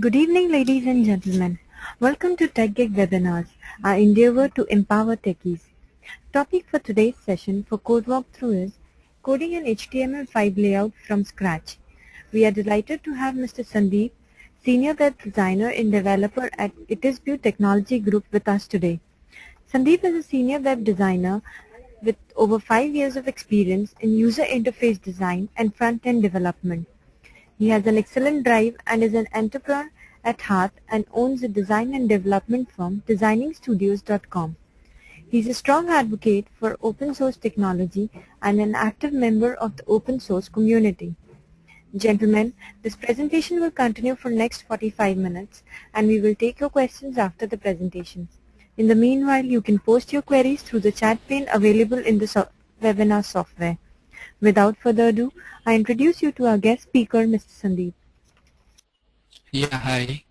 Good evening, ladies and gentlemen. Welcome to TechGig Webinars, our endeavor to empower techies. Topic for today's session for Code Walkthrough is Coding an HTML5 layout from scratch. We are delighted to have Mr. Sandeep, Senior Web Designer and Developer at ITISBU Technology Group with us today. Sandeep is a Senior Web Designer with over 5 years of experience in user interface design and front-end development. He has an excellent drive and is an entrepreneur at heart and owns a design and development firm, designingstudios.com. He is a strong advocate for open source technology and an active member of the open source community. Gentlemen, this presentation will continue for next 45 minutes and we will take your questions after the presentation. In the meanwhile, you can post your queries through the chat pane available in the webinar software. Without further ado, I introduce you to our guest speaker, Mr. Sandeep. Yeah, hi.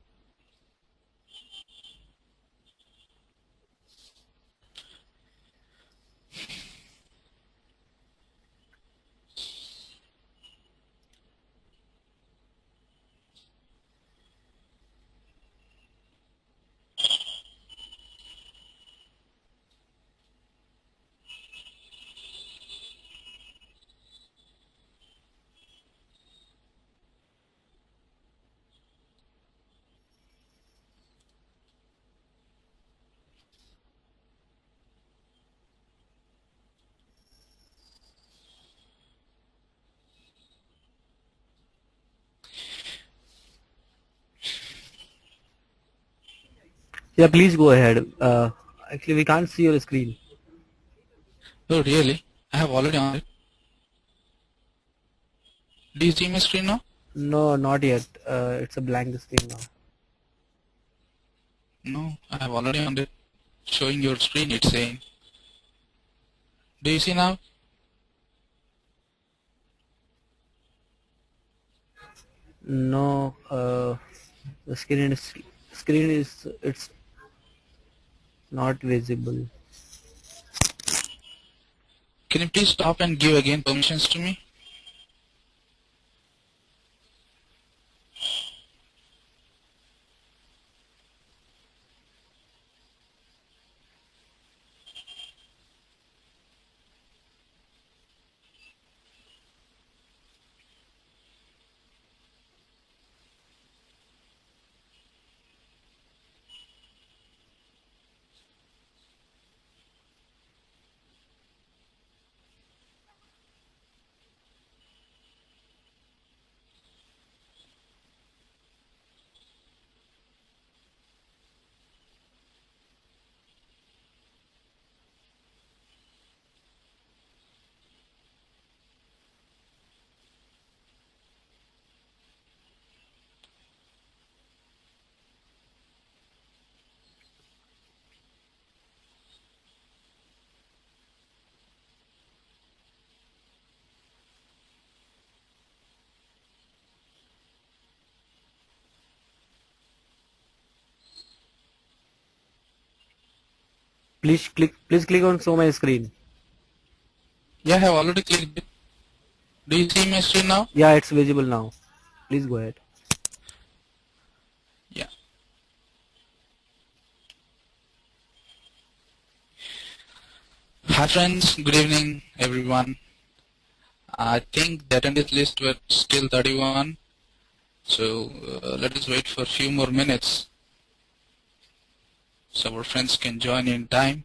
Yeah, please go ahead. Actually, we can't see your screen. Oh, really? I have already on it. Do you see my screen now? No, not yet. It's a blank screen now. No, I have already on it. Showing your screen, it's saying. Do you see now? No, the screen is it's not visible. Can you please stop and give again permissions to me? Please click on show my screen. Yeah, I have already clicked it. Do you see my screen now? Yeah, it's visible now. Please go ahead. Yeah. Hi friends, good evening everyone. I think the attendance list were still 31. So let us wait for a few more minutes so our friends can join in time.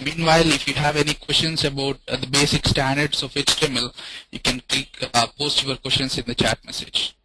Meanwhile, if you have any questions about the basic standards of HTML, you can post your questions in the chat message.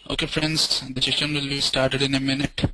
Okay, friends, the session will be started in a minute.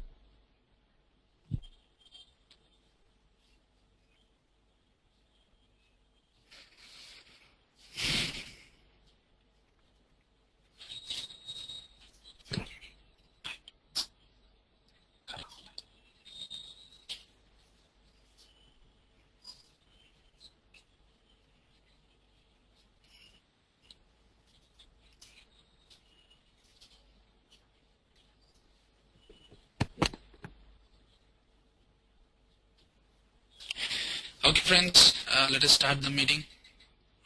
Okay, friends, let us start the meeting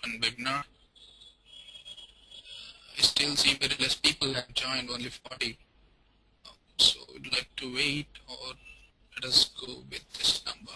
on webinar. I still see very less people have joined, only 40. So would you like to wait, or let us go with this number?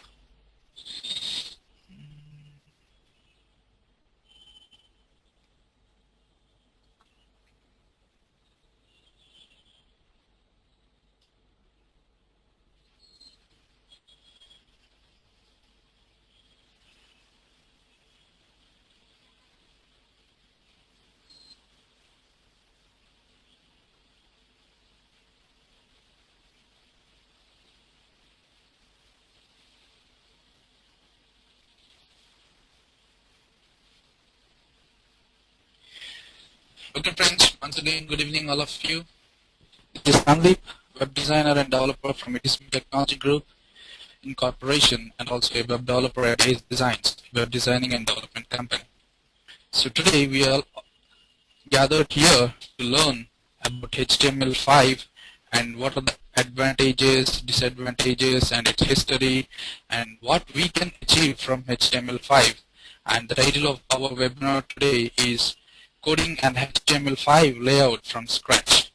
Okay, friends, once again, good evening, all of you. This is Sandeep, web designer and developer from ETSP Technology Group Incorporation, and also a web developer at Ace Designs, web designing and development company. So today we are gathered here to learn about HTML5 and what are the advantages, disadvantages, and its history, and what we can achieve from HTML5. And the title of our webinar today is Coding an HTML5 Layout from Scratch.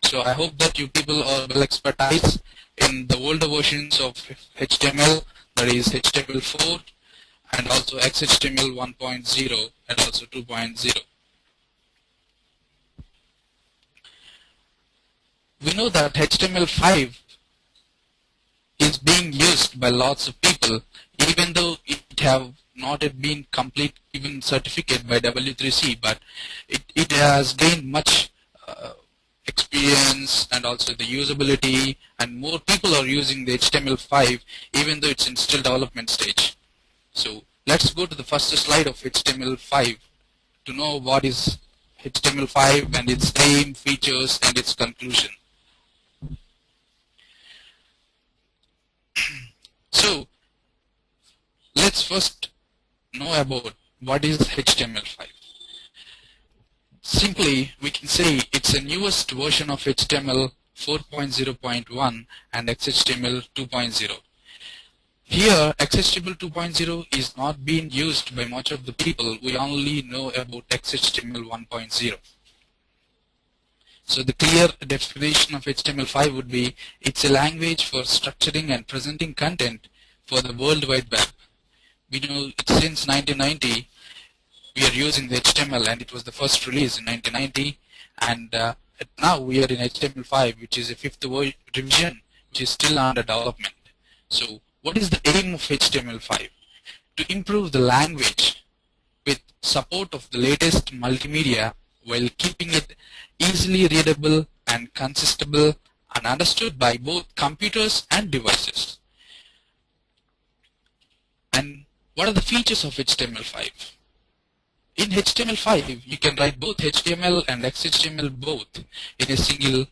So I hope that you people are well expertise in the older versions of HTML, that is HTML4 and also XHTML 1.0 and also 2.0. We know that HTML5 is being used by lots of people, even though it have not yet been complete even certificate by W3C, but it has gained much experience and also the usability, and more people are using the HTML5 even though it's in still development stage. So let's go to the first slide of HTML5 to know what is HTML5 and its aim, features, and its conclusion. So let's first know about what is HTML5. Simply, we can say it's the newest version of HTML 4.0.1 and XHTML 2.0. Here, XHTML 2.0 is not being used by much of the people. We only know about XHTML 1.0. So the clear definition of HTML5 would be, it's a language for structuring and presenting content for the World Wide Web. We know since 1990, we are using the HTML, and it was the first release in 1990, and now we are in HTML5, which is a fifth revision, which is still under development. So what is the aim of HTML5? To improve the language with support of the latest multimedia while keeping it easily readable and consistable and understood by both computers and devices. And what are the features of HTML5? In HTML5, you can write both HTML and XHTML both in a single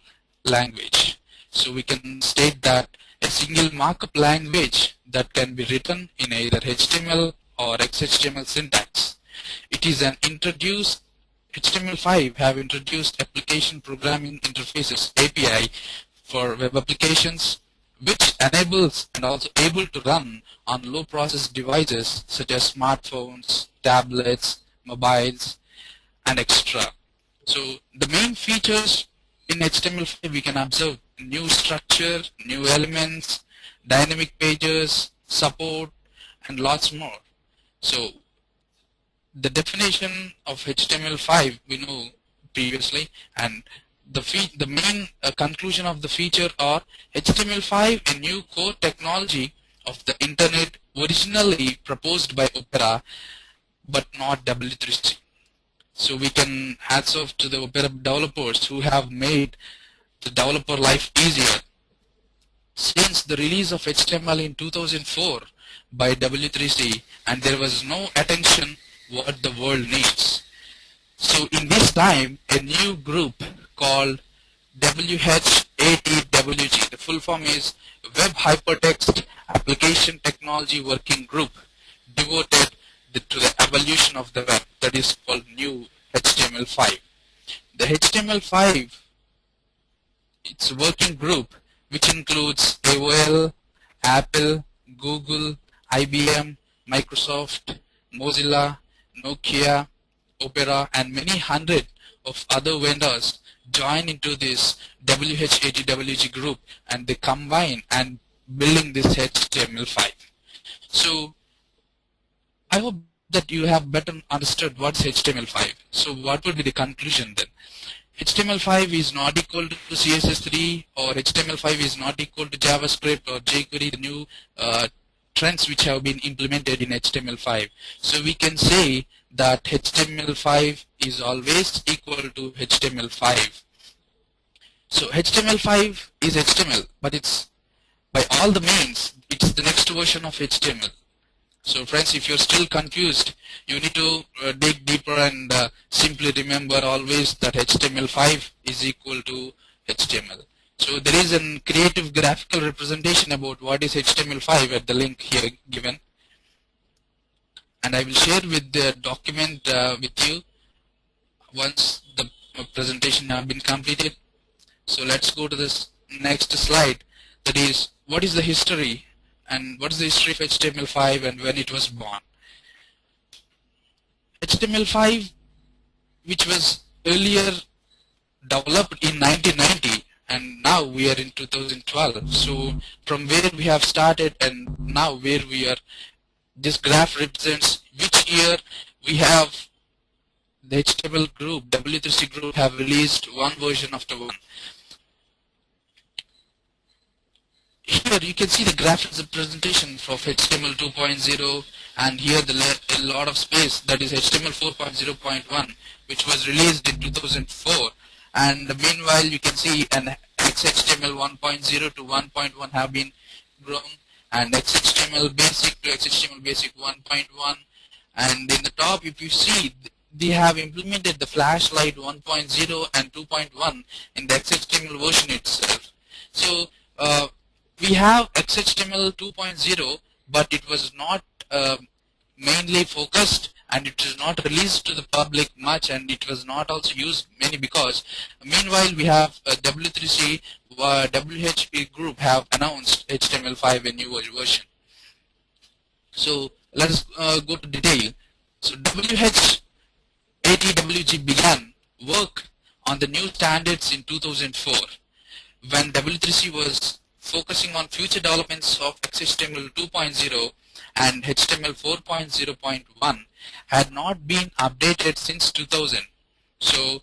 language. So we can state that a a single markup language that can be written in either HTML or XHTML syntax. It is an introduced HTML5 have introduced Application Programming Interfaces API for web applications, which enables and also able to run on low process devices such as smartphones, tablets, mobiles, and extra. So the main features in HTML5 we can observe new structure, new elements, dynamic pages, support, and lots more. So the definition of HTML5 we know previously, and the main conclusion of the feature are HTML5, a new core technology of the internet originally proposed by Opera but not W3C. So we can hats off to the Opera developers who have made the developer life easier. Since the release of HTML in 2004 by W3C, and there was no attention what the world needs. So in this time, a new group called WH80WG, the full form is Web Hypertext Application Technology Working Group, devoted to the evolution of the web, that is called new HTML5. The HTML5, it's a working group which includes AOL, Apple, Google, IBM, Microsoft, Mozilla, Nokia, Opera, and many hundred of other vendors join into this WH80WG group, and they combine and building this HTML5. So I hope that you have better understood what's HTML5. So what would be the conclusion then? HTML5 is not equal to CSS3, or HTML5 is not equal to JavaScript or jQuery, the new trends which have been implemented in HTML5. So we can say that HTML5 is always equal to HTML5. So HTML5 is HTML, but it's by all the means, it's the next version of HTML. So friends, if you're still confused, you need to dig deeper and simply remember always that HTML5 is equal to HTML. So there is a creative graphical representation about what is HTML5 at the link here given. And I will share with the document with you once the presentation has been completed. So let's go to this next slide. That is, what is the history and what is the history of HTML5 and when it was born. HTML5, which was earlier developed in 1990, and now we are in 2012. So from where we have started and now where we are, this graph represents which year we have the HTML group, W3C group have released one version after one. Here you can see the graphics representation of HTML 2.0, and here a lot of space, that is HTML 4.0.1, which was released in 2004. And meanwhile you can see an XHTML 1.0 to 1.1 have been grown, and XHTML basic to XHTML basic 1.1. And in the top, if you see, they have implemented the Flashlight 1.0 and 2.1 in the XHTML version itself. So we have XHTML 2.0, but it was not mainly focused, and it is not released to the public much, and it was not also used many, because meanwhile we have W3C, WHP group have announced HTML5 a new version. So let us go to detail. So WH80WG began work on the new standards in 2004, when W3C was focusing on future developments of XHTML 2.0, and HTML 4.0.1 had not been updated since 2000. So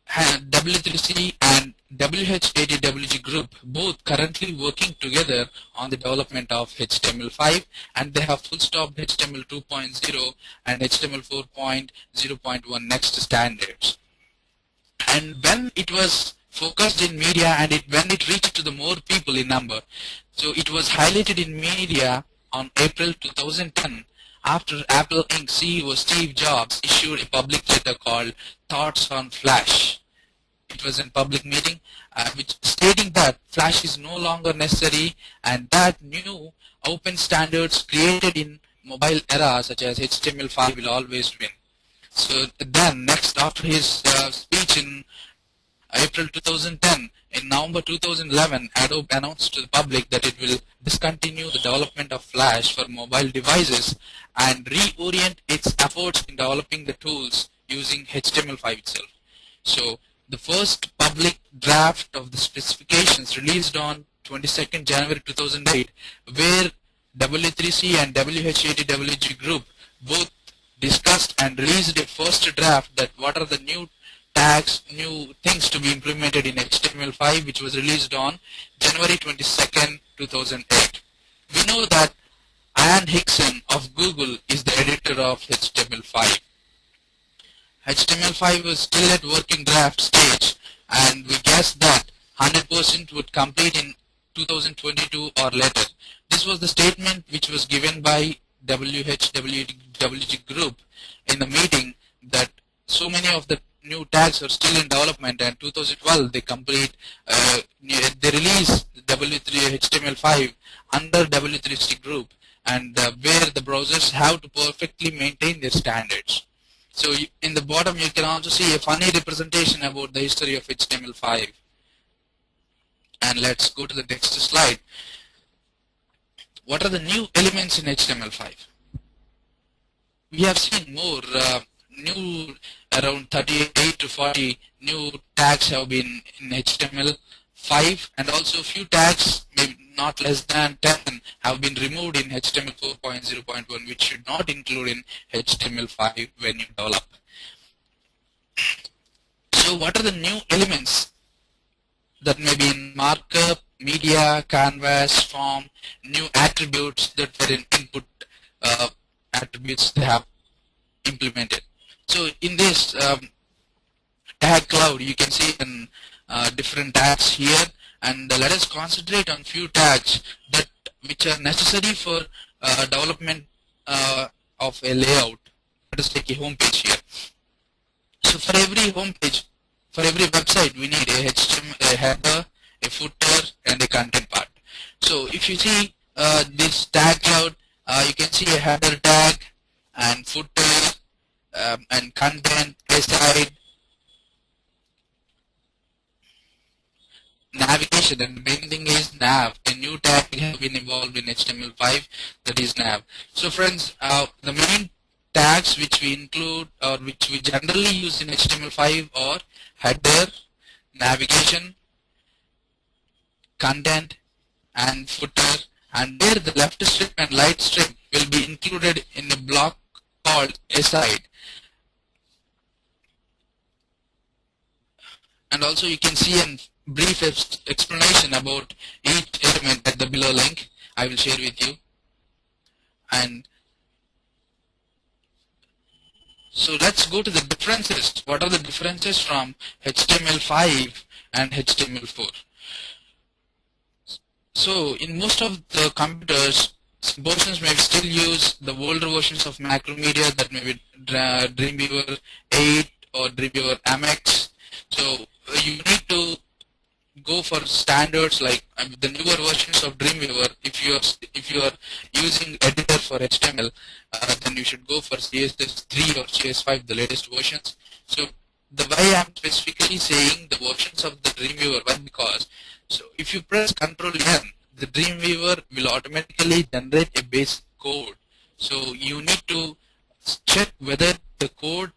W3C and WH80WG group both currently working together on the development of HTML5, and they have full stopped HTML 2.0 and HTML 4.0.1 next standards. And when it was focused in media, and when it reached to the more people in number, so it was highlighted in media on April 2010, after Apple Inc. CEO Steve Jobs issued a public letter called Thoughts on Flash. It was a public meeting, which stating that Flash is no longer necessary and that new open standards created in mobile era such as HTML5 will always win. So then next, after his speech in April 2010, in November 2011, Adobe announced to the public that it will discontinue the development of Flash for mobile devices and reorient its efforts in developing the tools using HTML5 itself. So the first public draft of the specifications released on 22nd January 2008, where W3C and WH80WG group both discussed and released a first draft that what are the new tags, new things to be implemented in HTML5, which was released on January 22nd, 2008. We know that Ian Hickson of Google is the editor of HTML5. HTML5 was still at working draft stage, and we guessed that 100% would complete in 2022 or later. This was the statement which was given by WH80WG group in the meeting, that so many of the new tags are still in development, and 2012 they complete, they release W3 HTML5 under W3C group, and where the browsers have to perfectly maintain their standards. So in the bottom you can also see a funny representation about the history of HTML5. And let's go to the next slide. What are the new elements in HTML5? We have seen more new, around 38 to 40 new tags have been in HTML5, and also a few tags, maybe not less than 10, have been removed in HTML 4.0.1, which should not include in HTML5 when you develop. So what are the new elements that may be in markup, media, canvas, form, new attributes that were in input attributes they have implemented? So in this tag cloud, you can see different tags here, and let us concentrate on few tags that which are necessary for development of a layout. Let us take a home page here. So for every home page, for every website, we need a HTML, a header, a footer, and a content part. So if you see this tag cloud, you can see a header tag and footer and content, aside, navigation, and the main thing is nav. A new tag has been involved in HTML5, that is nav. So friends, the main tags which we include or which we generally use in HTML5 are header, navigation, content, and footer, and there the left strip and right strip will be included in a block called aside. And also you can see a brief explanation about each element at the below link I will share with you. And so let's go to the differences. What are the differences from HTML5 and HTML4? So in most of the computers, versions may still use the older versions of Macromedia, that may be Dreamweaver 8 or Dreamweaver MX. So you need to go for standards like the newer versions of Dreamweaver. If you are using editor for HTML, then you should go for CSS3 or CS5, the latest versions. So the way I'm specifically saying the versions of the Dreamweaver, why? Because so if you press Ctrl N, the Dreamweaver will automatically generate a basic code. So you need to check whether the code,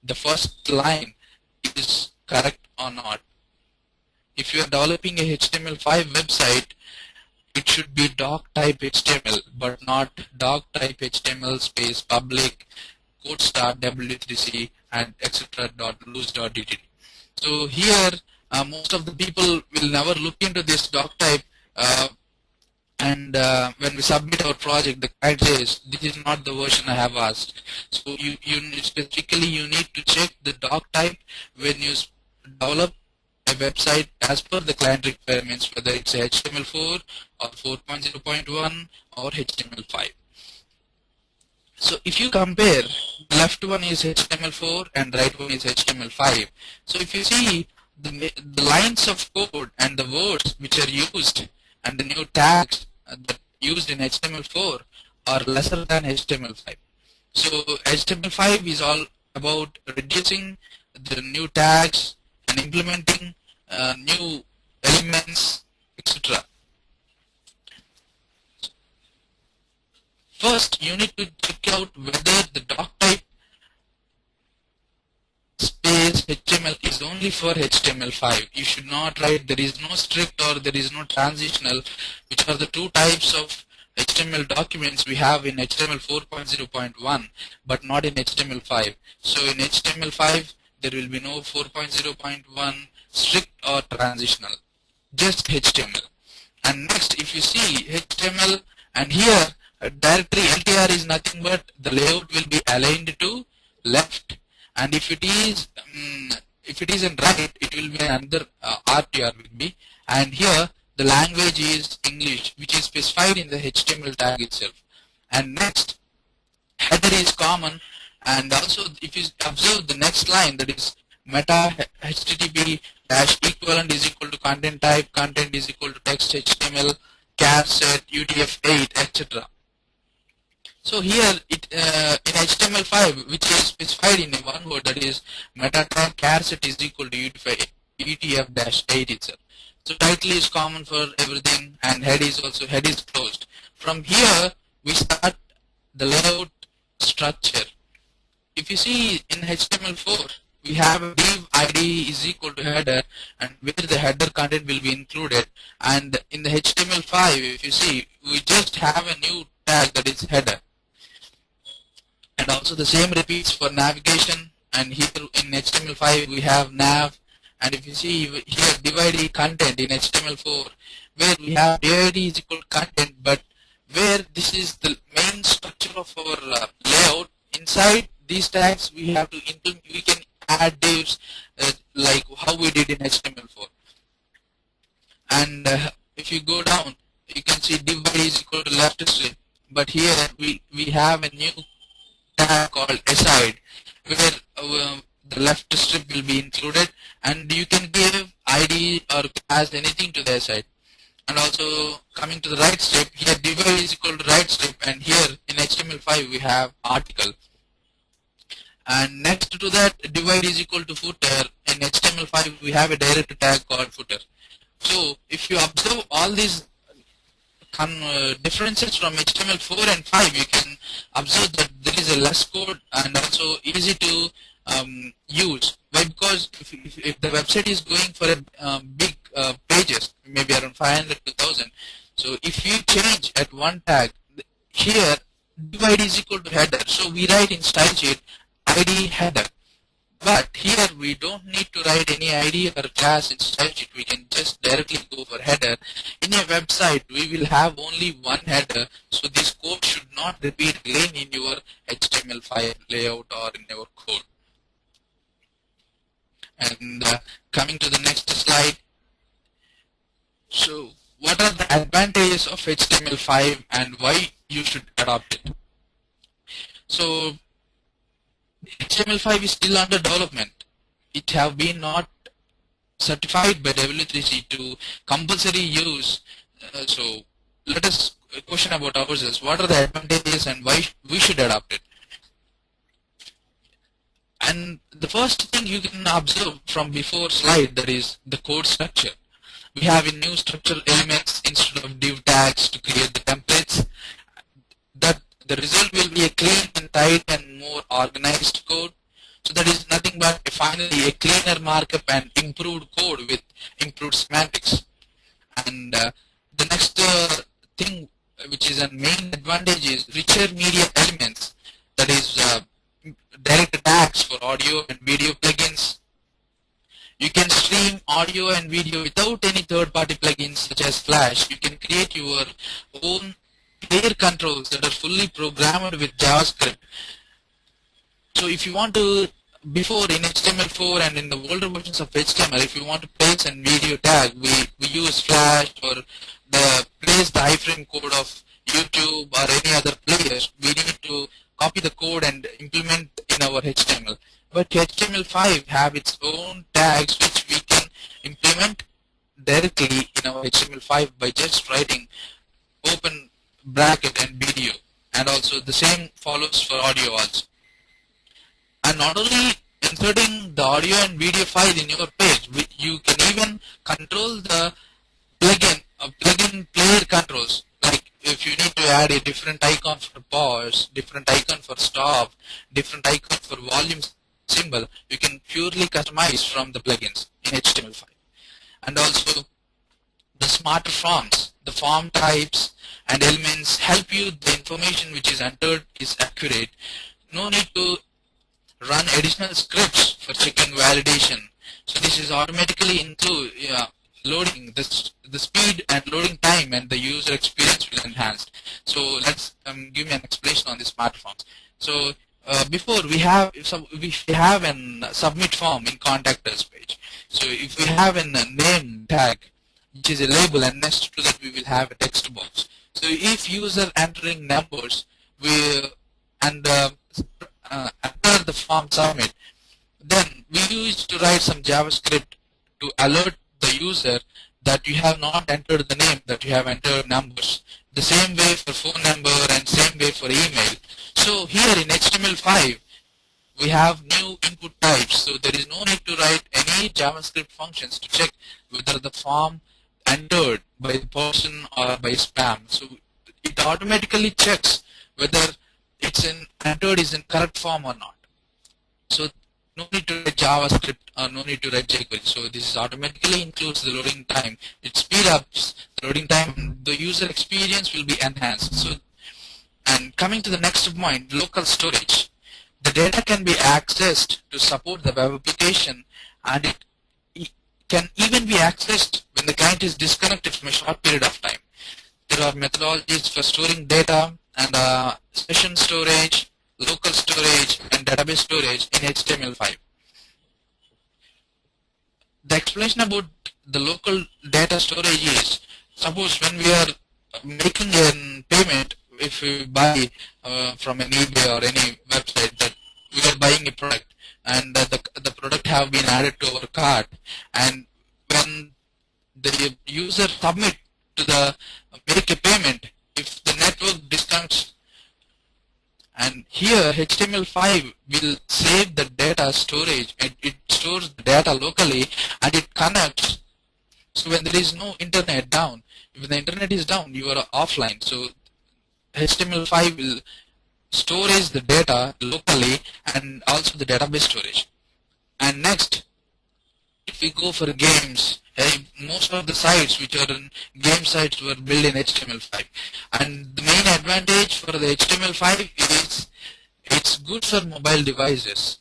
the first line, is correct or not. If you are developing a HTML5 website, it should be doc type HTML, but not doc type HTML space public quote start w3c and etc. .loose.dtt. So here most of the people will never look into this doc type, and when we submit our project, the client says this is not the version I have asked. So you specifically you need to check the doc type when you develop a website as per the client requirements, whether it's HTML4 or 4.0.1 or HTML5. So if you compare, left one is HTML4 and right one is HTML5. So if you see the lines of code and the words which are used and the new tags that used in HTML4 are lesser than HTML5. So HTML5 is all about reducing the new tags and implementing new elements, etc. First, you need to check out whether the doc type space HTML is only for HTML5. You should not write there is no strict or there is no transitional, which are the two types of HTML documents we have in HTML 4.0.1 but not in HTML5. So in HTML5 there will be no 4.0.1 strict or transitional, just HTML. And next, if you see HTML, and here directory LTR is nothing but the layout will be aligned to left, and if it is in right, it will be another RTR will be, and here the language is English, which is specified in the HTML tag itself. And next, header is common, and also if you observe the next line, that is meta http dash equivalent is equal to content type, content is equal to text HTML, char set UTF-8, etc. So here in HTML5, which is specified in one word, that is meta tag char set is equal to UTF-8 itself. So title is common for everything, and head is closed. From here we start the layout structure. If you see in HTML4, we have a div ID is equal to header, and where the header content will be included. And in the HTML5, if you see, we just have a new tag, that is header. And also the same repeats for navigation, and here in HTML5 we have nav. And if you see here div ID content in HTML4, where we have div ID is equal to content, but where this is the main structure of our layout, inside these tags we have to implement, we can add divs like how we did in HTML4. And if you go down, you can see div ID is equal to left strip, but here we have a new tag called aside, where the left strip will be included, and you can give ID or class anything to the aside. And also coming to the right strip, here div ID is equal to right strip, and here in HTML5 we have article. And next to that, div ID is equal to footer. In HTML5 we have a direct tag called footer. So if you observe all these differences from HTML4 and 5, you can observe that there is a less code and also easy to use. Why? Because if the website is going for a big pages, maybe around 500 to 1000, so if you change at one tag, here div ID is equal to header, so we write in style sheet ID header. But here we don't need to write any ID or class in style sheet. We can just directly go for header. In a website, we will have only one header, so this code should not repeat again in your HTML5 layout or in your code. And coming to the next slide. So what are the advantages of HTML5 and why you should adopt it? So HTML5 is still under development. It have been not certified by W3C to compulsory use. So let us question about ourselves. What are the advantages and why we should adopt it? And the first thing you can observe from before slide, that is the code structure. We have a new structural elements instead of div tags to create the templates. That the result will be a clean and tight and more organized code. So that is nothing but finally a cleaner markup and improved code with improved semantics. And the next thing, which is a main advantage, is richer media elements. That is direct tags for audio and video plugins. You can stream audio and video without any third-party plugins such as Flash. You can create your own player controls that are fully programmed with JavaScript. So if you want to, before in HTML4 and in the older versions of HTML, if you want to place a video tag, we use Flash or place the iframe code of YouTube or any other players. We need to copy the code and implement in our HTML. But HTML5 have its own tags which we can implement directly in our HTML5 by just writing open bracket and video, and also the same follows for audio also. And not only inserting the audio and video file in your page, you can even control the plugin player controls. Like if you need to add a different icon for pause, different icon for stop, different icon for volume symbol, you can purely customize from the plugins in HTML5. And also the smarter forms, the form types and elements help you the information which is entered is accurate. No need to run additional scripts for checking validation. So this is automatically include loading the speed and loading time, and the user experience will enhance. So let's give me an explanation on the smart forms. So before we have an submit form in contact us page. So if we have a name tag which is a label, and next to that we will have a text box. So if user entering numbers after the form submit, then we used to write some JavaScript to alert the user that you have not entered the name, that you have entered numbers. The same way for phone number and same way for email. So here in HTML5 we have new input types, so there is no need to write any JavaScript functions to check whether the form entered by the person or by spam. So it automatically checks whether it's entered is in correct form or not. So no need to write JavaScript or no need to write jQuery. So this automatically includes the loading time. It speeds up the loading time. The user experience will be enhanced. So, and coming to the next point, local storage. The data can be accessed to support the web application, and it can even be accessed when the client is disconnected from a short period of time. There are methodologies for storing data, and session storage, local storage, and database storage in HTML5. The explanation about the local data storage is, suppose when we are making a payment, if we buy from an eBay or any website that we are buying a product, and the product have been added to our cart, and when the user submit to the make a payment, if the network disconnects, and here HTML5 will save the data storage, and it stores the data locally and it connects. So when there is no internet down, if the internet is down, you are offline. So HTML5 will storage the data locally and also the database storage. And next, if we go for games, most of the sites which are in game sites were built in HTML5, and the main advantage for the HTML5 is it's good for mobile devices.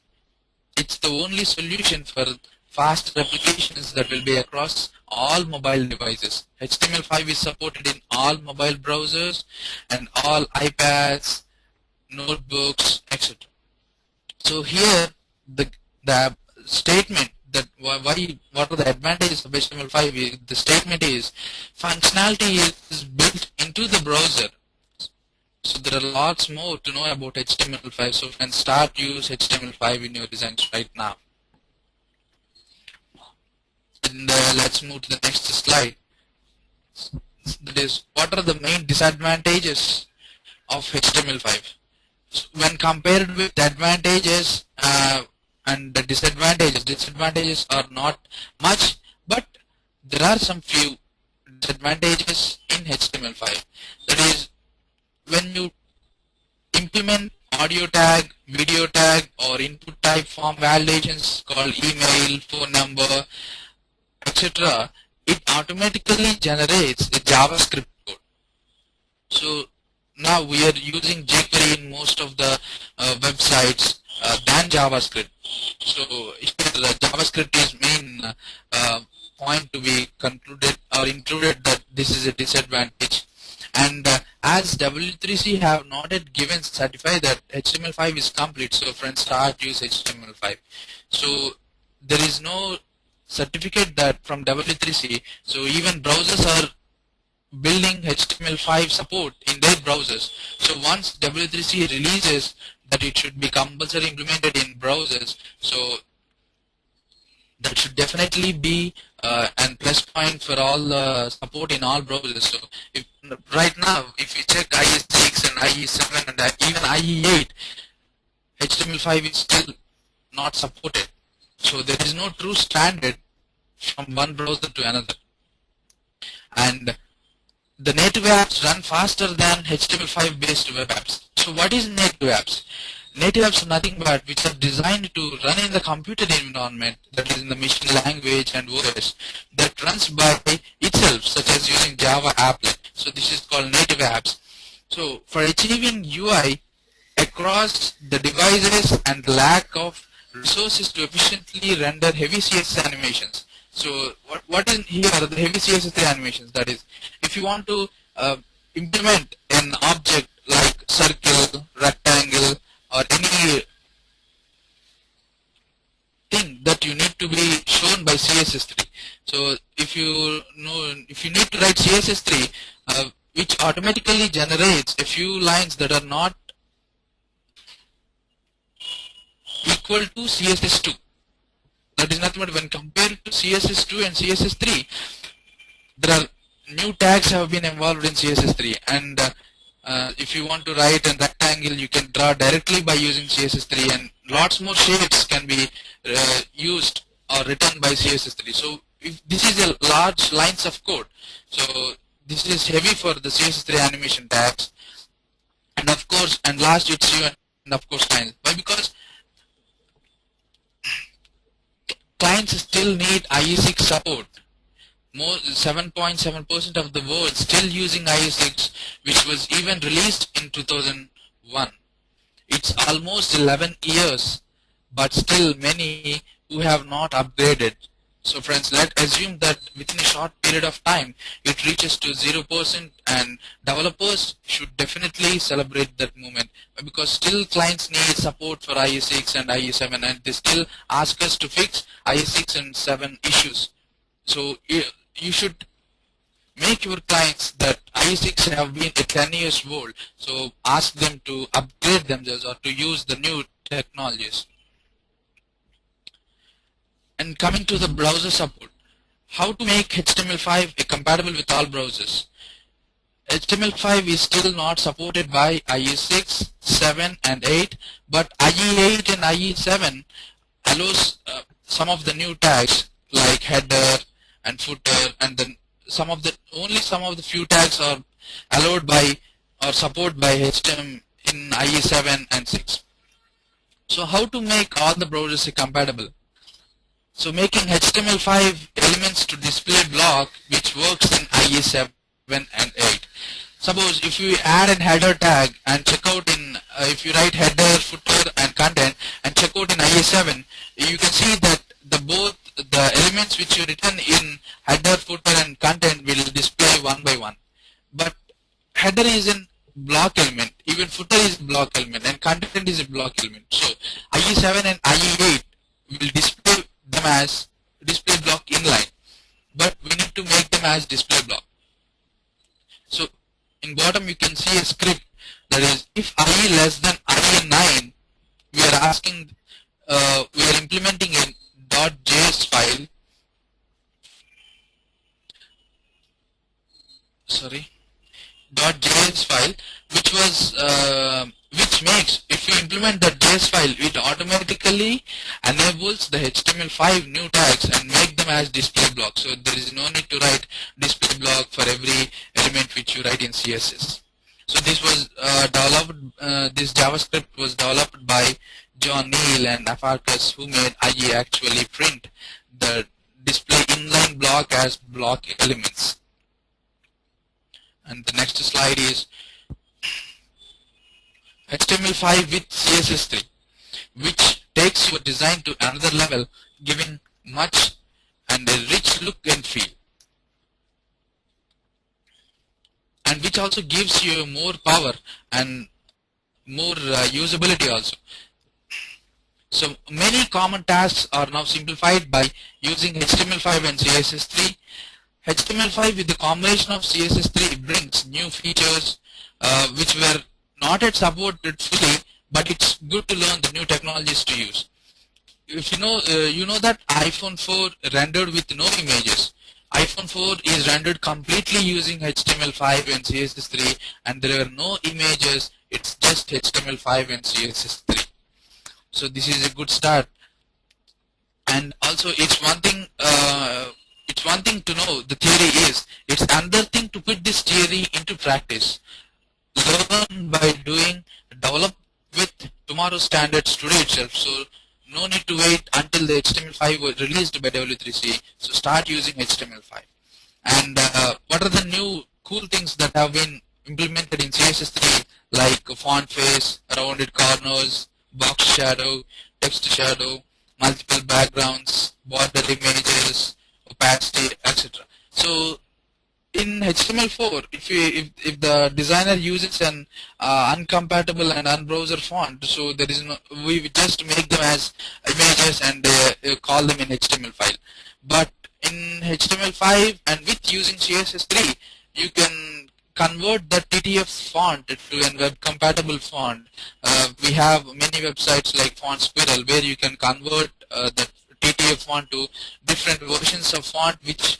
It's the only solution for fast applications that will be across all mobile devices. HTML5 is supported in all mobile browsers and all iPads, notebooks, etc. So here the statement that what are the advantages of HTML5 the statement is functionality is built into the browser. So there are lots more to know about HTML5, so you can start use HTML5 in your designs right now. And let's move to the next slide. That is, what are the main disadvantages of HTML5? So when compared with the advantages and the disadvantages are not much, but there are some few disadvantages in HTML5. That is, when you implement audio tag, video tag, or input type form validations called email, phone number, etc., it automatically generates the JavaScript code. So now we are using jQuery in most of the websites than JavaScript. So the JavaScript is main point to be concluded or included that this is a disadvantage. And as W3C have not yet given certify that HTML5 is complete, so friends start use HTML5. So there is no certificate that from W3C, so even browsers are building HTML5 support in their browsers. So once W3C releases that it should be compulsory implemented in browsers, so that should definitely be and plus point for all support in all browsers. So if, right now, if you check IE6 and IE7 and even IE8, HTML5 is still not supported. So there is no true standard from one browser to another. And the native apps run faster than HTML5 based web apps. So what is native apps? Native apps are nothing but which are designed to run in the computer environment, that is in the machine language and OS, that runs by itself, such as using Java applet. So this is called native apps. So for achieving UI across the devices and lack of resources to efficiently render heavy CSS animations. So what is here the heavy CSS3 animations? That is, if you want to implement an object like circle, rectangle, or any thing that you need to be shown by CSS3. So if you need to write CSS3, which automatically generates a few lines that are not equal to CSS2. That is nothing but when compared to CSS2 and CSS3, there are new tags have been involved in CSS3, and if you want to write a rectangle, you can draw directly by using CSS3, and lots more shapes can be used or written by CSS3. So if this is a large lines of code, so this is heavy for the CSS3 animation tags, and of course, and last it's you and of course clients. Why? Because clients still need IE6 support. More 7.7% of the world still using IE6, which was even released in 2001. It's almost 11 years, but still many who have not upgraded. So friends, let's assume that within a short period of time, it reaches to 0%, and developers should definitely celebrate that movement, because still clients need support for IE6 and IE7, and they still ask us to fix IE6 and 7 issues. So you should make your clients that IE6 have been 10 years old, so ask them to upgrade themselves or to use the new technologies. And coming to the browser support, how to make HTML5 compatible with all browsers? HTML5 is still not supported by IE6, 7 and 8, but IE8 and IE7 allows some of the new tags like header and footer, and then only some of the few tags are allowed by or supported by HTML in IE7 and 6. So how to make all the browsers compatible? So making HTML5 elements to display block which works in IE7 and 8. Suppose if you add an header tag and check out in, if you write header, footer and content and check out in IE7, you can see that both the elements which you written in header, footer and content will display one by one. But header is a block element, even footer is a block element, and content is a block element. So IE7 and IE8 will display them as display block inline, but we need to make them as display block. So in bottom you can see a script that is, if IE less than IE9, we are asking, we are implementing a .js file, .js file, which was which makes, if you implement that JS file, it automatically enables the HTML5 new tags and make them as display block. So there is no need to write display block for every element which you write in CSS. So this was developed, this JavaScript was developed by John Neal and Afarkas, who made IE actually print the display inline block as block elements. And the next slide is HTML5 with CSS3, which takes your design to another level, giving much and a rich look and feel, and which also gives you more power and more usability also. So many common tasks are now simplified by using HTML5 and CSS3. HTML5 with the combination of CSS3 brings new features which were not yet supported fully, but it's good to learn the new technologies to use. if you know that iPhone 4 rendered with no images. iPhone 4 is rendered completely using HTML5 and CSS3, and there are no images. It's just HTML5 and CSS3. So this is a good start. And also, it's one thing. It's one thing to know the theory is. It's another thing to put this theory into practice. Learn by doing. Develop with tomorrow's standards today itself. So no need to wait until the HTML5 was released by W3C. So start using HTML5. And what are the new cool things that have been implemented in CSS3, like font face, rounded corners, box shadow, text shadow, multiple backgrounds, border images, opacity, etc. So in HTML4, if the designer uses an uncompatible and unbrowser font, so there is no, we just make them as images and call them in HTML file. But in HTML5 and with using CSS3, you can convert the TTF font to a web compatible font. We have many websites like Font Squirrel where you can convert the TTF font to different versions of font, which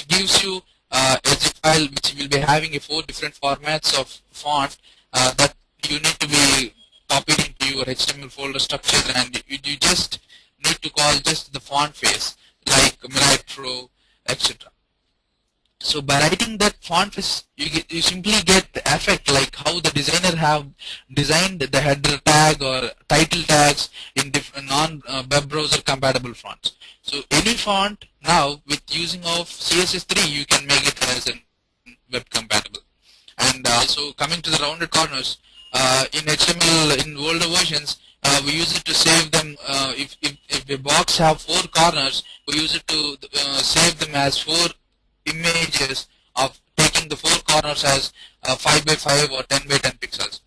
gives you a zip file which will be having 4 different formats of font that you need to be copied into your HTML folder structure, and you just need to call just the font face like Mirai Pro, etc. So by writing that font face, you simply get the effect like how the designer have designed the header tag or title tags in different non-web browser compatible fonts. So any font now with using of CSS3, you can make it as a web compatible. And also coming to the rounded corners, in HTML in older versions, we use it to save them. If a box have 4 corners, we use it to save them as 4 images of taking the 4 corners as 5 by 5 or 10 by 10 pixels.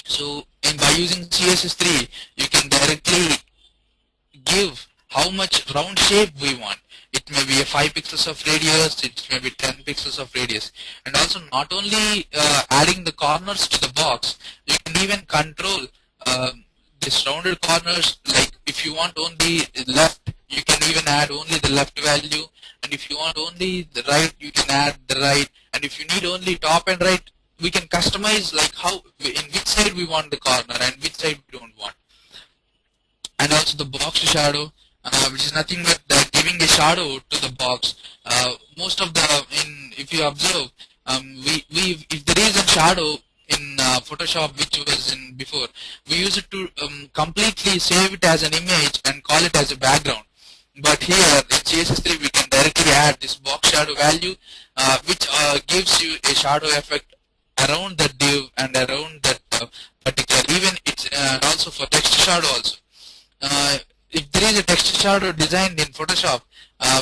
So by using CSS3, you can directly give how much round shape we want. It may be a 5 pixels of radius, it may be 10 pixels of radius. And also not only adding the corners to the box, you can even control this rounded corners. Like if you want only left, you can even add only the left value. And if you want only the right, you can add the right. And if you need only top and right, we can customize like how, in which side we want the corner and which side we don't want. And also the box shadow, which is nothing but giving a shadow to the box. Most of the, if you observe, if there is a shadow in Photoshop, which was in before, we use it to completely save it as an image and call it as a background. But here in CSS3, we can directly add this box shadow value, which gives you a shadow effect around the div and around that particular. Even it's also for text shadow also. If there is a text shadow designed in Photoshop,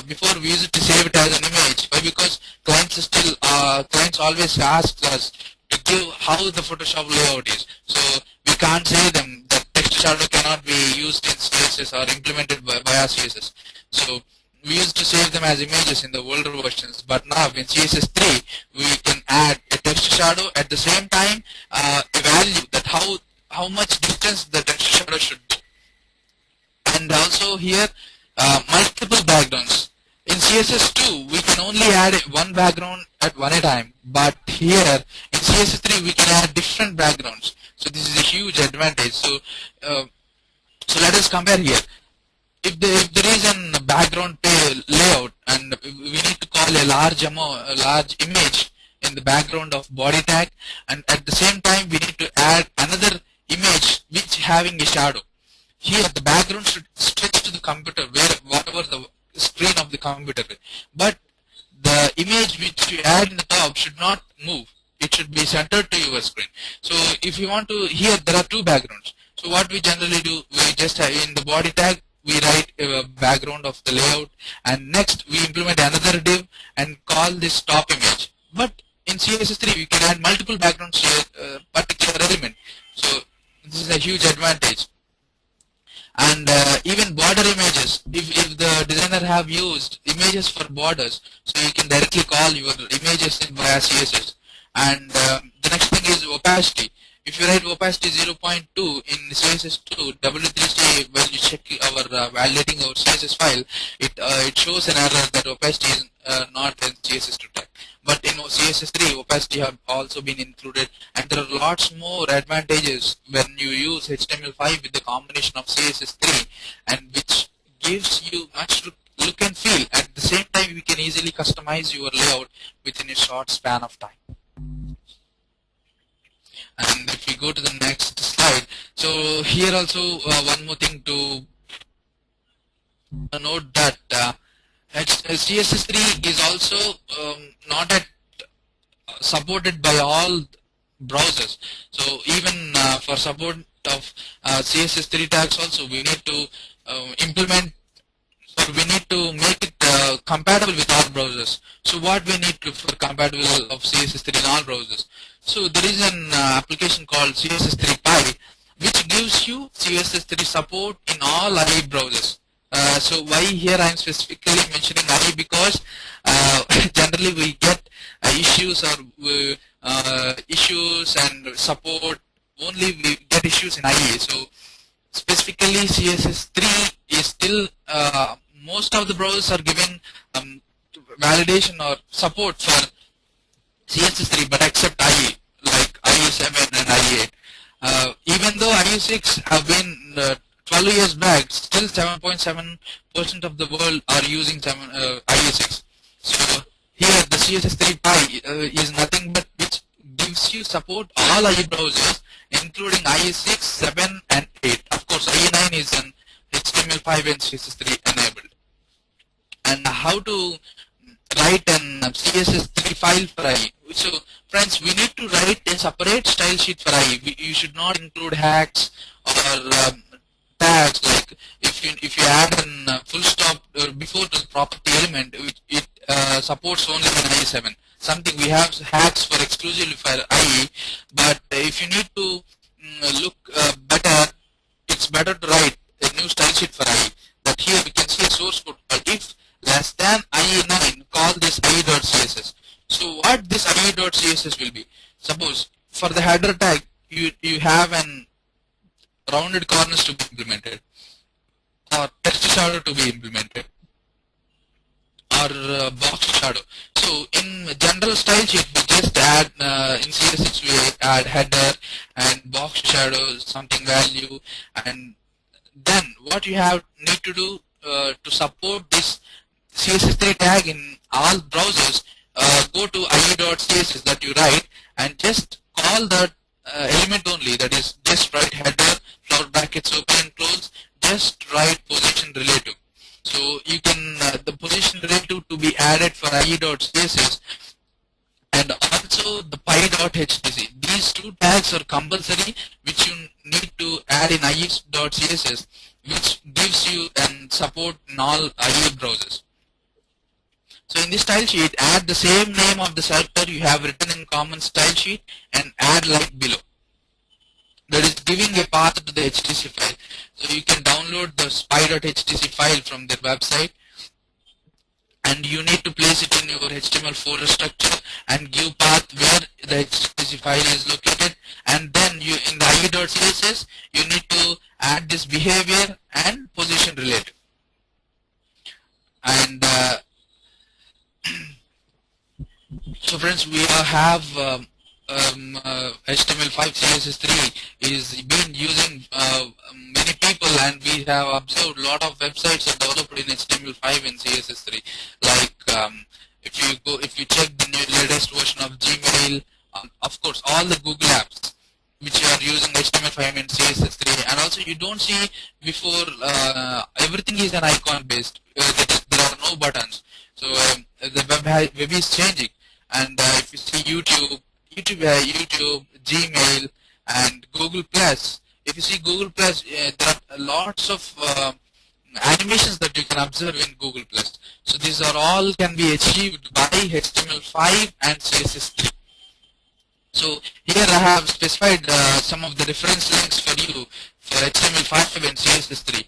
before we use it to save it as an image. Why? Because clients always ask us to give how the Photoshop layout is. So we can't say them that text shadow cannot be used in CSS or implemented by our CSS. So we used to save them as images in the older versions, but now in CSS3 we can add a text shadow at the same time a value that how much distance the text shadow should be. And also here multiple backgrounds. In CSS2 we can only add one background at one time, but here in CSS3 we can add different backgrounds. So this is a huge advantage. So let us compare here. If there is a background layout and we need to call a large image in the background of body tag, and at the same time we need to add another image which having a shadow. Here the background should stretch to the computer, whatever the screen of the computer is. But the image which you add in the top should not move. It should be centered to your screen. So if you want to, here there are 2 backgrounds. So what we generally do, we just have in the body tag, we write a background of the layout, and next we implement another div and call this top image. But in CSS3 we can add multiple backgrounds to a particular element. So this is a huge advantage. And even border images, if the designer have used images for borders, so you can directly call your images in via CSS. And the next thing is opacity. if you write opacity 0.2 in CSS2 W3C, when you check our validating our CSS file, it shows an error that opacity is not in CSS2 tag. But in CSS3, opacity have also been included, and there are lots more advantages when you use HTML5 with the combination of CSS3, and which gives you much look and feel. At the same time, you can easily customize your layout within a short span of time. And if we go to the next slide, so here also one more thing to note that CSS3 is also not at supported by all browsers. So even for support of CSS3 tags also, we need to implement, or we need to make it compatible with all browsers. So what we need to for compatible of CSS3 in all browsers? So there is an application called CSS3 Pi, which gives you CSS3 support in all IE browsers. So why here I am specifically mentioning IE, because generally we get issues or issues and support only we get issues in IE. So specifically CSS3 is still most of the browsers are giving validation or support for CSS3, but except IE, like IE7 and IE8. Even though IE6 have been 12 years back, still 7.7% of the world are using IE6. So here the CSS3 Pi is nothing but which gives you support all IE browsers, including IE6, 7 and 8. Of course, IE9 is an HTML5 and CSS3 enabled. And how to write an CSS3 file for IE. So friends, we need to write a separate style sheet for IE. You should not include hacks or tags, like if you add a full stop before the property element, it supports only in IE7. Something we have hacks for exclusively for IE, but if you need to look better, it's better to write a new style sheet for IE. That here we can see a source code called if less than IE9, call this IE.css. So what this IE.css will be? Suppose for the header tag, you have an rounded corners to be implemented, or text shadow to be implemented, or box shadow. So in general style sheet, we just add in CSS we add header and box shadow something value, and then what you need to do to support this CSS3 tag in all browsers, go to IE.css that you write and just call that element only, that is just write header, flower brackets open and close, just write position relative. So you can the position relative to be added for IE.css, and also the pi.htc. These two tags are compulsory, which you need to add in IE.css, which gives you support in all IE browsers. So in this style sheet, add the same name of the selector you have written in common style sheet and add like below. That is giving a path to the HTC file. So you can download the spy.htc file from their website, and you need to place it in your HTML folder structure and give path where the HTC file is located, and then you in the IE.css you need to add this behavior and position relative. And so friends, we have HTML5 CSS3 is being using many people, and we have observed a lot of websites are developed in HTML5 and CSS3. Like if you check the latest version of Gmail, of course all the Google apps which are using HTML5 and CSS3, and also you don't see before everything is an icon based. There are no buttons. So the web is changing, and if you see YouTube, Gmail, and Google Plus. If you see Google Plus, there are lots of animations that you can observe in Google Plus. So these are all can be achieved by HTML5 and CSS3. So here I have specified some of the reference links for you for HTML5 and CSS3.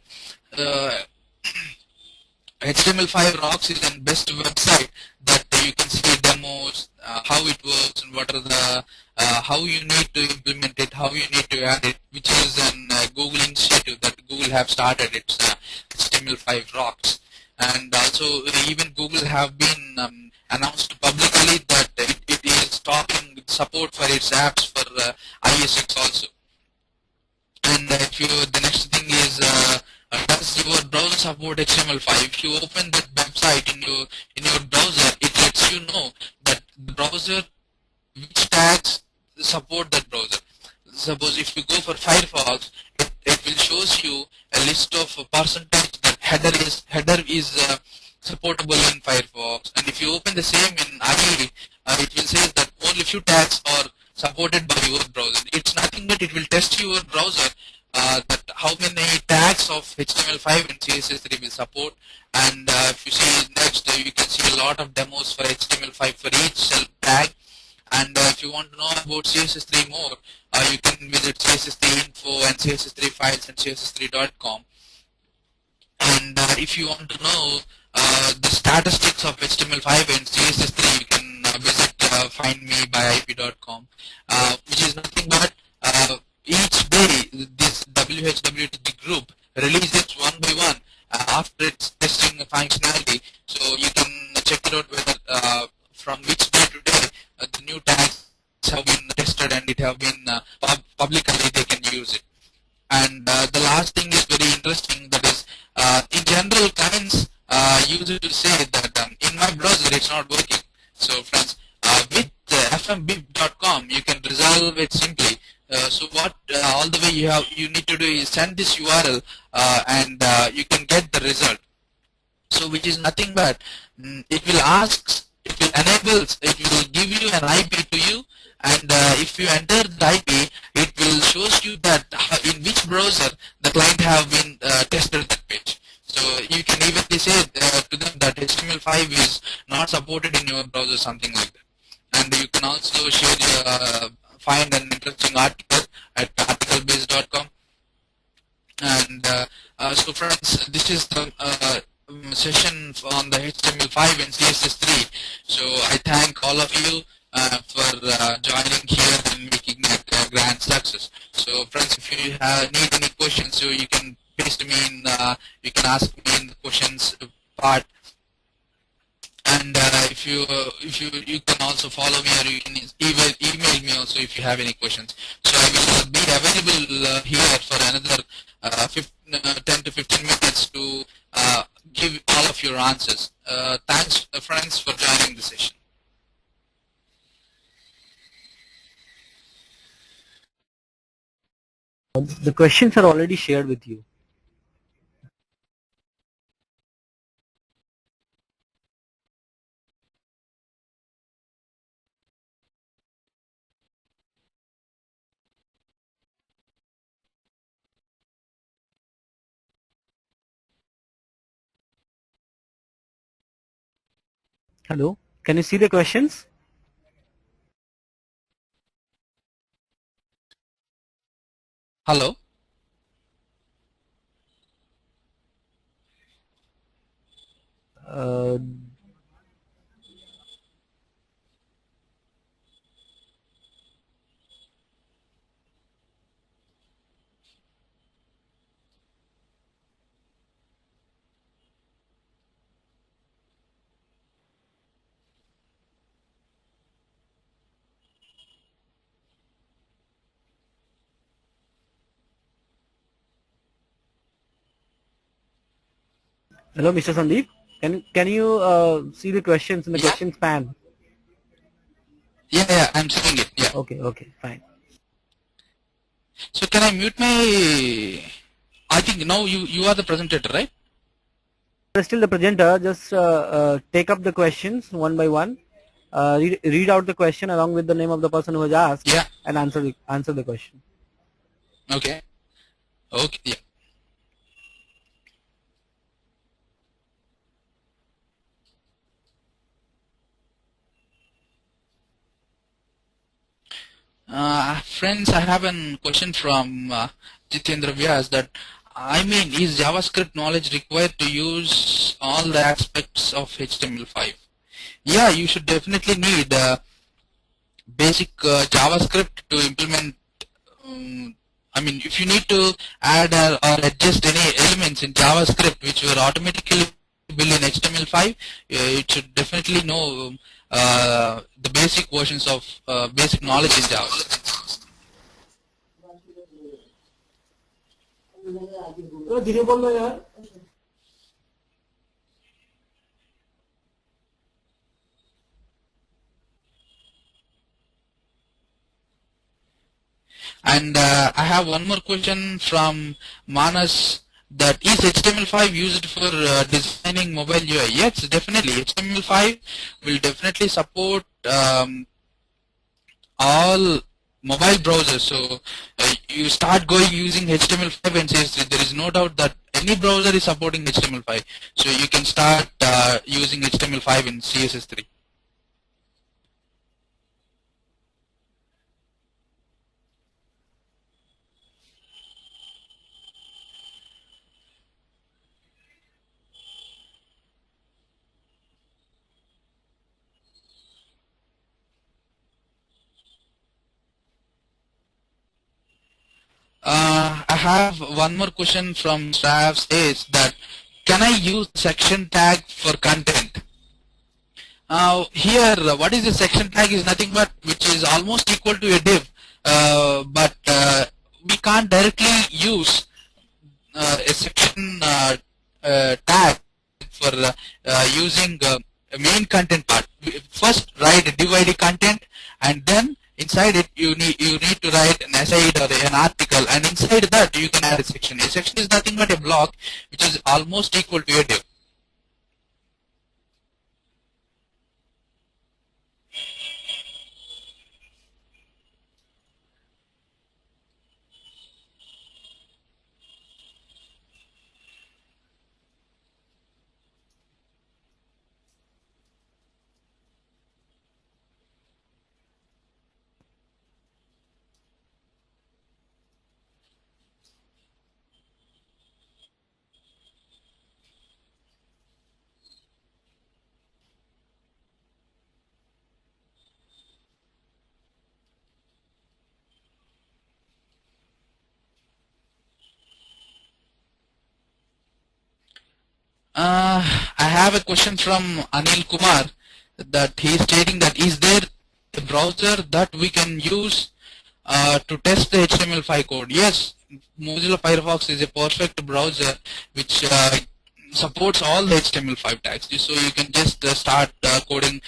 HTML5 Rocks is the best website that you can see demos, how it works, and what are the how you need to implement it, how you need to add it, which is an Google initiative that Google have started. It's HTML5 Rocks, and also even Google have been announced publicly that it is stopping support for its apps for iOS 6 also. And if you, the next thing is, does your browser support HTML5? If you open that website in your browser, it lets you know that the browser, which tags support that browser. Suppose if you go for Firefox, it will shows you a list of percentage that header is supportable in Firefox, and if you open the same in IE, it will say that only few tags are supported by your browser. It's nothing but it will test your browser that how many tags of HTML5 and CSS3 will support. And if you see next, you can see a lot of demos for HTML5 for each cell tag. And if you want to know about CSS3 more, you can visit CSS3 info and CSS3 files and CSS3.com. And if you want to know the statistics of HTML5 and CSS3, you can visit findmeby.ip.com, which is nothing but each day this WHWTG group releases one by one after its testing functionality. So you can check it out whether from which day to day the new tags have been tested and it have been publicly they can use it. And the last thing is very interesting, that is in general clients use it to say that in my browser it's not working. So friends, with fmbib.com you can resolve it simply. So what all the way you need to do is send this URL and you can get the result. So which is nothing but it will ask, it will give you an IP to you, and if you enter the IP, it will shows you that in which browser the client have been tested that page. So you can evenly say to them that HTML5 is not supported in your browser, something like that. And you can also share find an interesting article at articlebase.com. And so friends, this is the session on the HTML5 and CSS3. So I thank all of you for joining here and making it a grand success. So friends, if you need any questions, so you can paste me in, you can ask me in the questions part. And if you can also follow me, or you can email me also if you have any questions. So I will be available here for another 10 to 15 minutes to give all of your answers. Thanks friends for joining the session. The questions are already shared with you. Hello, can you see the questions? Hello. Hello, Mr. Sandeep. Can you see the questions in the questions pan? Yeah, I'm seeing it. Yeah. Okay, fine. So can I mute my? I think now you are the presenter, right? You're still the presenter. Just take up the questions one by one. Read out the question along with the name of the person who has asked. Yeah. And answer the question. Okay. Yeah. Friends, I have a question from Jitendra Vyas that, I mean, is JavaScript knowledge required to use all the aspects of HTML5? yeah, you should definitely need basic JavaScript to implement. I mean, if you need to add or adjust any elements in JavaScript which were automatically built in HTML5, it should definitely know the basic versions of basic knowledge in JavaScript. And I have one more question from Manas, that is HTML5 used for designing mobile UI? Yes, definitely. HTML5 will definitely support all mobile browsers. So you start going using HTML5 and says there is no doubt that any browser is supporting HTML5. So you can start using HTML5 in CSS3. I have one more question from Strav, says that can I use section tag for content? Here, what is the section tag is nothing but which is almost equal to a div, but we can't directly use a section tag for using a main content part. First write a div ID content, and then inside it you need to write an aside or an article, and inside that you can add a section. A section is nothing but a block which is almost equal to a div. I have a question from Anil Kumar, that he is stating that is there a browser that we can use to test the HTML5 code? Yes, Mozilla Firefox is a perfect browser which supports all the HTML5 tags. So you can just start coding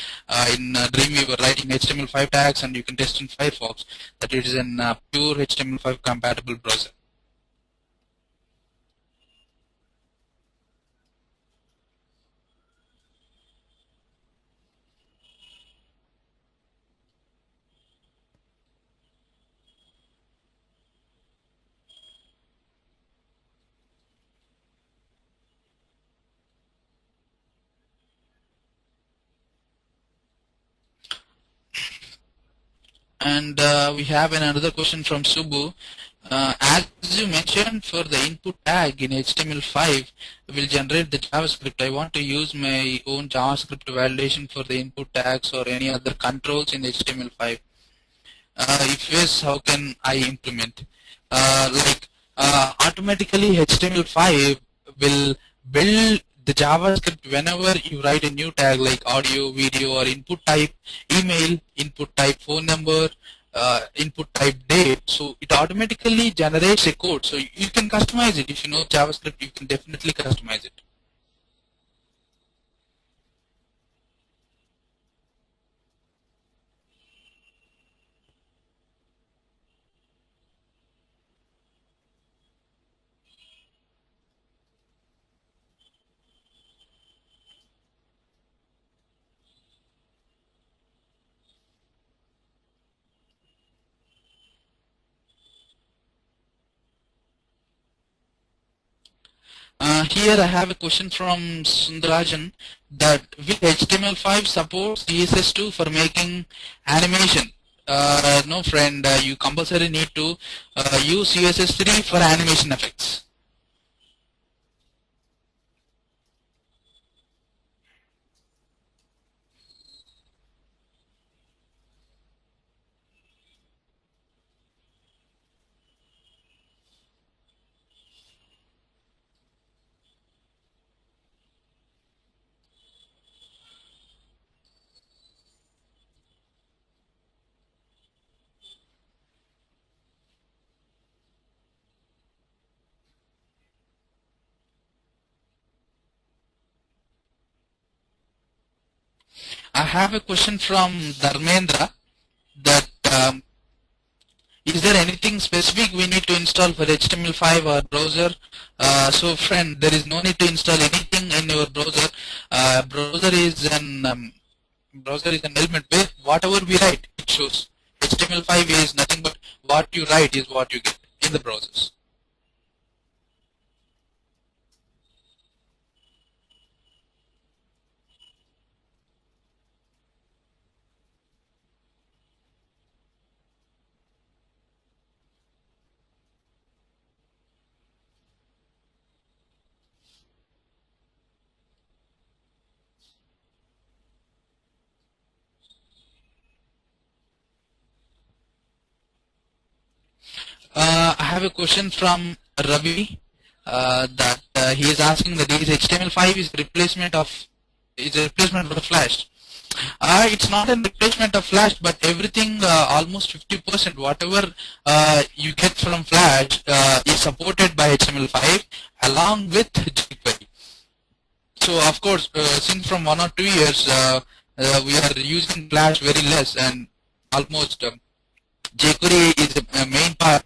in Dreamweaver, writing HTML5 tags, and you can test in Firefox that it is a pure HTML5 compatible browser. And we have another question from Subbu. As you mentioned, for the input tag in HTML5 will generate the JavaScript. I want to use my own JavaScript validation for the input tags or any other controls in HTML5. If yes, how can I implement? Automatically HTML5 will build the JavaScript whenever you write a new tag like audio, video, or input type email, input type phone number, input type date. So it automatically generates a code. So you can customize it. If you know JavaScript, you can definitely customize it. Here I have a question from Sundarajan, that will HTML5 support CSS2 for making animation? No friend, you compulsory need to use CSS3 for animation effects. I have a question from Dharmendra that is there anything specific we need to install for HTML5 or browser? So friend, there is no need to install anything in your browser. Browser is an element where whatever we write, it shows. HTML5 is nothing but what you write is what you get in the browsers. I have a question from Ravi that he is asking that is HTML5 is a replacement for Flash. It's not a replacement of Flash, but everything almost 50% whatever you get from Flash is supported by HTML5 along with jQuery. So of course, since from 1 or 2 years we are using Flash very less, and almost jQuery is a main part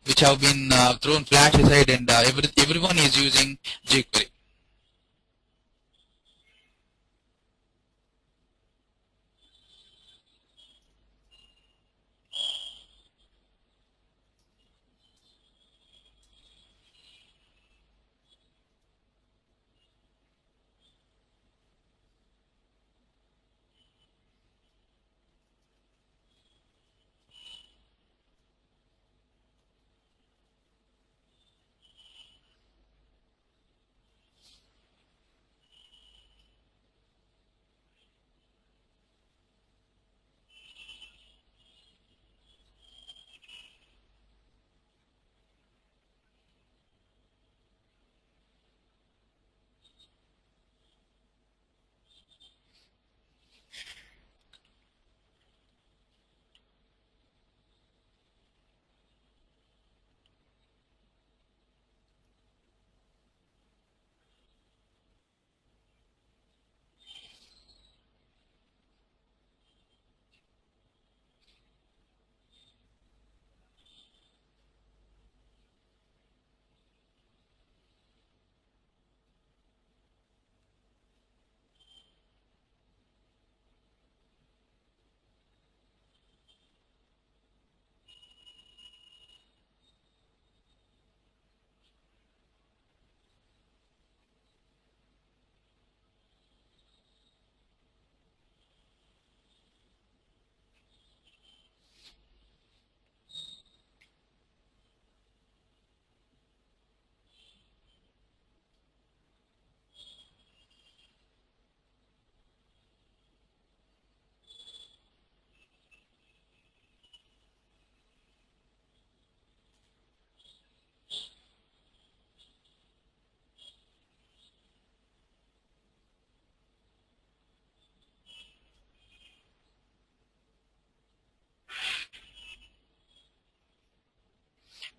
which have been thrown Flash aside, and everyone is using jQuery.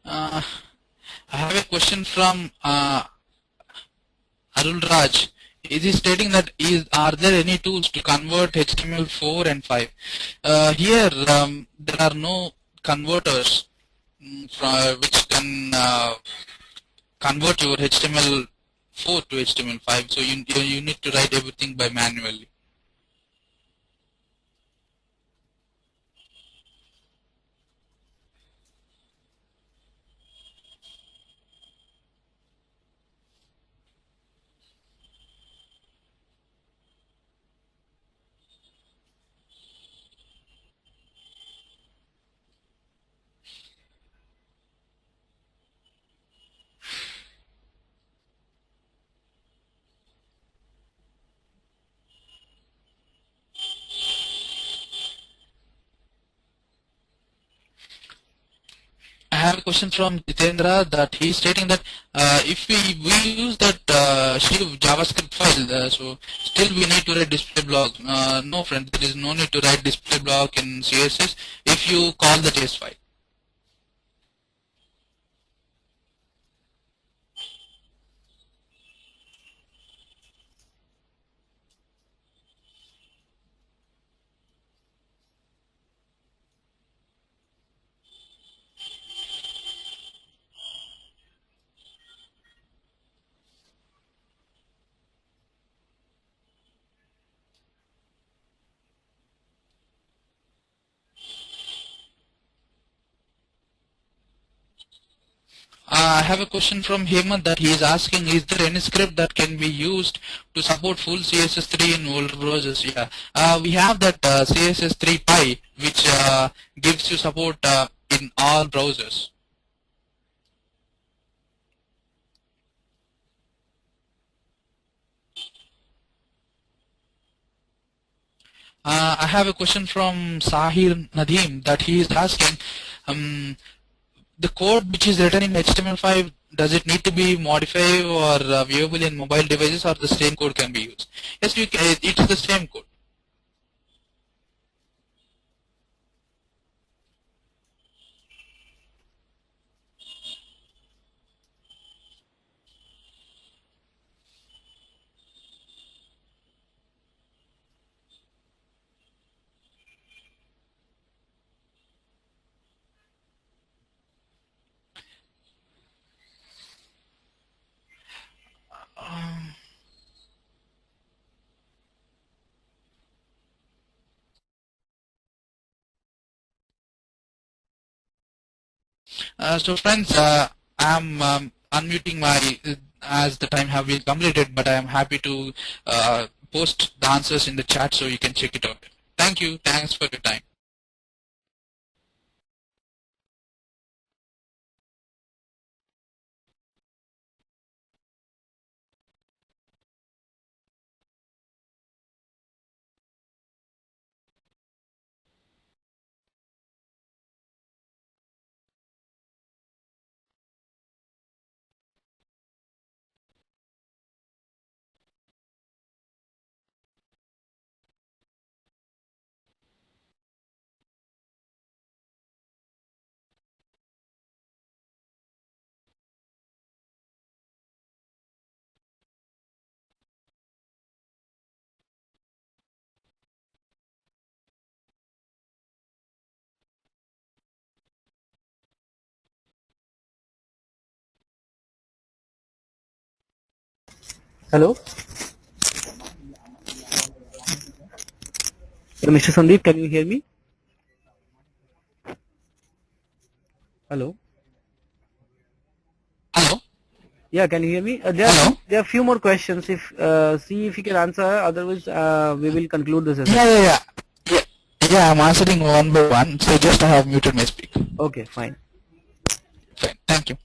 I have a question from Arul Raj. Is he stating that are there any tools to convert HTML4 and 5? Here there are no converters which can convert your HTML4 to HTML5. So you need to write everything by manually. I have a question from Jitendra that he's stating that if we use that Shiv JavaScript file, so still we need to write display block. No, friend, there is no need to write display block in CSS if you call the test file. I have a question from Hemant that he is asking, is there any script that can be used to support full CSS3 in older browsers? Yeah, we have that CSS3 Pi, which gives you support in all browsers. I have a question from Sahil Nadeem that he is asking, the code which is written in HTML5, does it need to be modified or viewable in mobile devices, or the same code can be used? Yes, it's the same code. So friends, I'm unmuting my as the time have been completed, but I am happy to post the answers in the chat so you can check it out. Thank you. Thanks for your time. Hello? Mr. Sandeep, can you hear me? Hello? Hello. Yeah, can you hear me? Hello. There are few more questions. If see if you can answer. Otherwise, we will conclude this session. Yeah, I'm answering one by one. So just I have muted my speaker. Okay, fine. Fine. Thank you.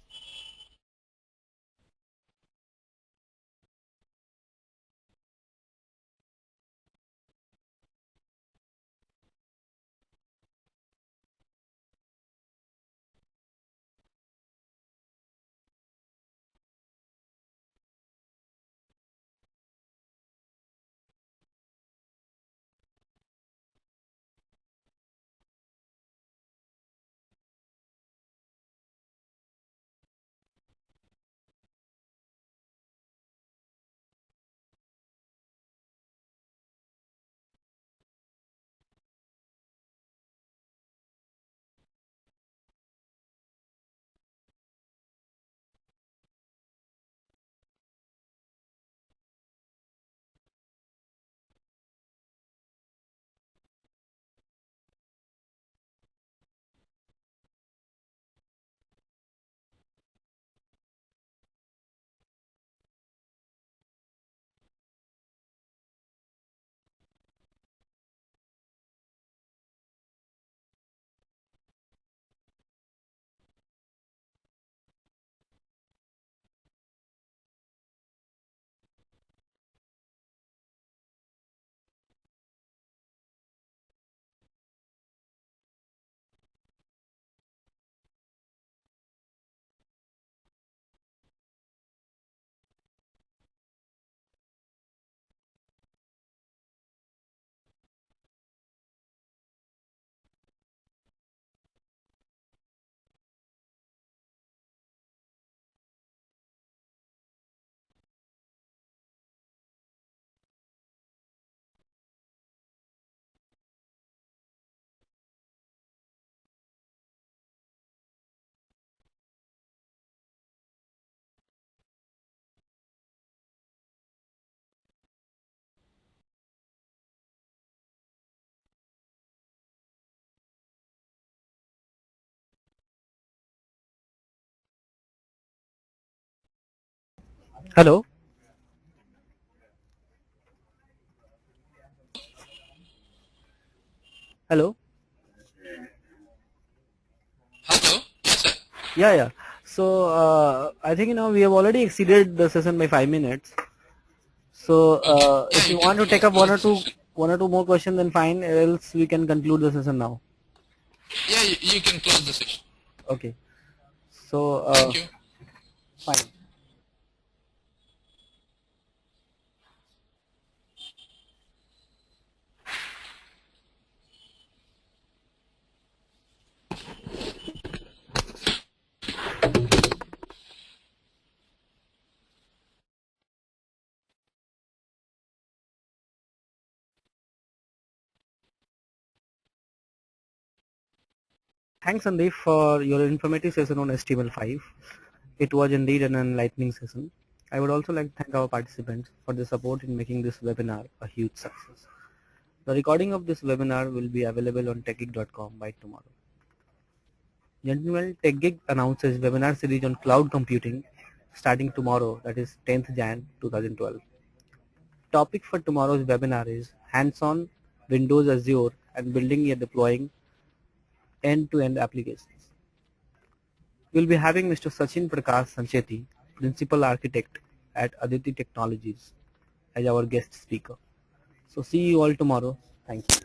Hello. Hello. Hello? Yes, sir. Yeah, yeah. So I think we have already exceeded the session by 5 minutes. So Okay. Yeah, if you you can want to take up close the session. one or two more questions, then fine. Else we can conclude the session now. Yeah, you can close the session. Okay. So Thank you. fine. Thanks, Sandeep, for your informative session on HTML5. It was indeed an enlightening session. I would also like to thank our participants for their support in making this webinar a huge success. The recording of this webinar will be available on techgeek.com by tomorrow. Gentlemen, TechGeek announces webinar series on cloud computing starting tomorrow, that is 10th Jan 2012. Topic for tomorrow's webinar is hands-on Windows Azure and building and deploying end-to-end applications. We'll be having Mr. Sachin Prakash Sancheti, Principal Architect at Aditi Technologies, as our guest speaker. So see you all tomorrow. Thank you.